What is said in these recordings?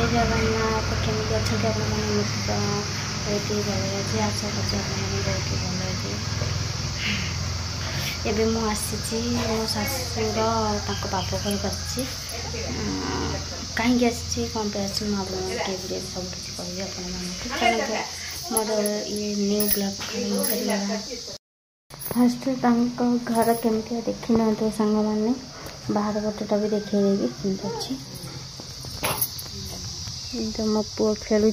जय जगन्नाथ केमी अच्छा बहुत भल अच्छे आशा कर बहुत भल अच्छे एवं मुझे आसी मो शाशुर बाप घर बसी कहीं आसी कौन पे आसी मुझे टीवी सब किसी कहि आप चलो मोर ये न्यू ब्लॉग फास्ट घर केमती देखी ना तो सांग मैंने बाहर पटटा भी देखी केमती अच्छी तो मो पु खेलु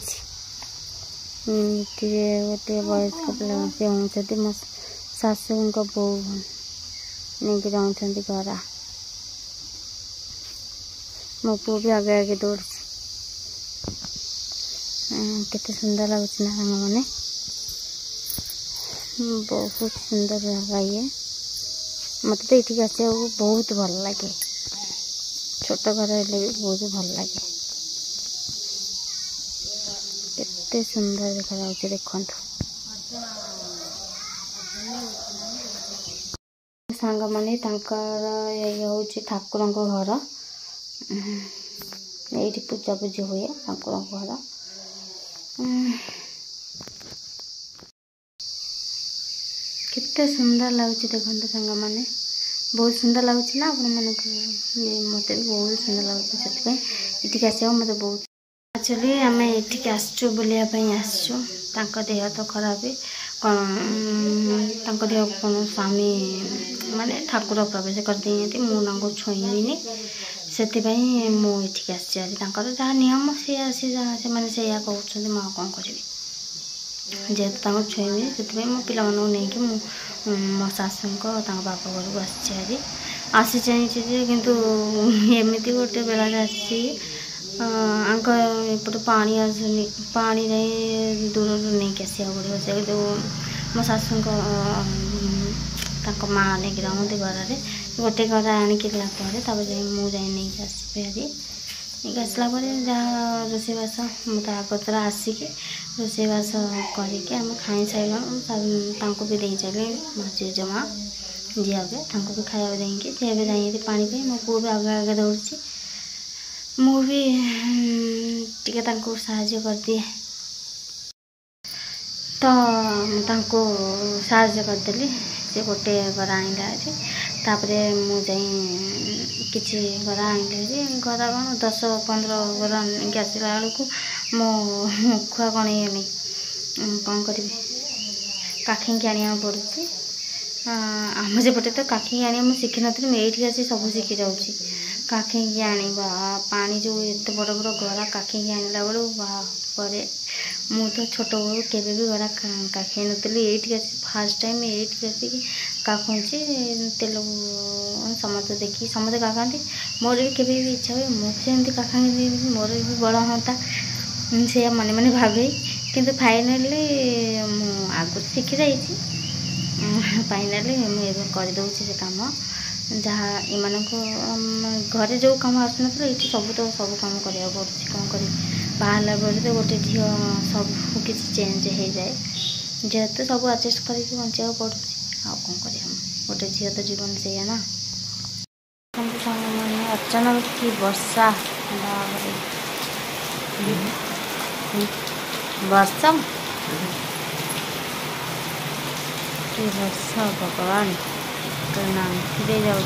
गोटे वयस्क पिला सी होती मो शाशु बो नहीं जाऊँ घर मो पु भी आगे आगे दौड़ केते सुंदर लगुच ना सांग मैंने बहुत सुंदर जगह ये मत तो ये आसा बहुत भल लगे छोट घर हेल्ले भी बहुत भल लगे केते सुंदर देखा जाऊँ देखु सांग मैंने ये हूँ ठाकुर घर ये पूजा पूजी हुए ठाकुर घर केते सुंदर लगुच देखो सांग मैंने बहुत सुंदर लगुच ना आपण मन मत भी बहुत सुंदर लगुच से आस मत बहुत एक्चुअली आम ये आसचु बुलायापी आसचु देह तो खराब कौन देह कौन स्वामी माने ठाकुर प्रवेश करदे मुझे छुईनी से मुझे आसी जहाँ नियम सी आसी जहाँ से कहते मुझे कौन करी जेहेतु छुईबी से मो पिला नहीं मो शाशु बाप घर को आसी चाहिए किंतु एमती गोटे बेला आसी एपटे पानी आसुनी पानी नहीं दूर नहीं आसा पड़ो से जो मो शाशु माँ नहीं रही घर गोटे घर आणिक मुझे नहीं आसपे नहीं आसला जहाँ रोषेबास मत आगतर आसिक रोषेबास करके खाई सारू भी दे चले मो जेजेमा जी भी खाया देंगे जी भी जाइए पानी पे मो पु भी आगे आगे दौड़ी मु भी टिके साहाଯ୍य कर दिए तो साहाଯ୍य करदेली से गोटे घर आनिला तापरे मुझे किसी घर आनिले घर कौन 10-15 घर आनिक आसला बेलू मो खुआ कौन ये कौन करी काखी आनिया पड़ुची आम सेपटे तो काखी आनी मुझे शिखी नी मुझे आसी सब शिखी जाऊँगी काखी आनिबा पानी जो एत बड़ बड़ गरा काखी आनला बेलू बापर मु तो छोट बड़ू केवे भी गरा काखी नी ये फास्ट टाइम ये आसिक काखुची तेल समस्त देखी समस्त काखाती मोर भी केवे भी इच्छा हुए मुझे काखा मोर भी बड़ हाँ से मन मन भावे किंतु फाइनाली आगुरी शिखी जाइए फाइनाली मुझे करदे से कम जहाँ एमान घरे जो कम आसना ये सब तो सब कम करा पड़े कौन कर बाहर बेले गोटे झी सब किसी चेंज हो जाए जेहेतु सब आडजस्ट करके बचा पड़े आ कौन कर गोटे झी तो जीवन से ना मैंने अचानक की वर्षा वर्षा कि वर्षा भगवान नाम दे जाऊँ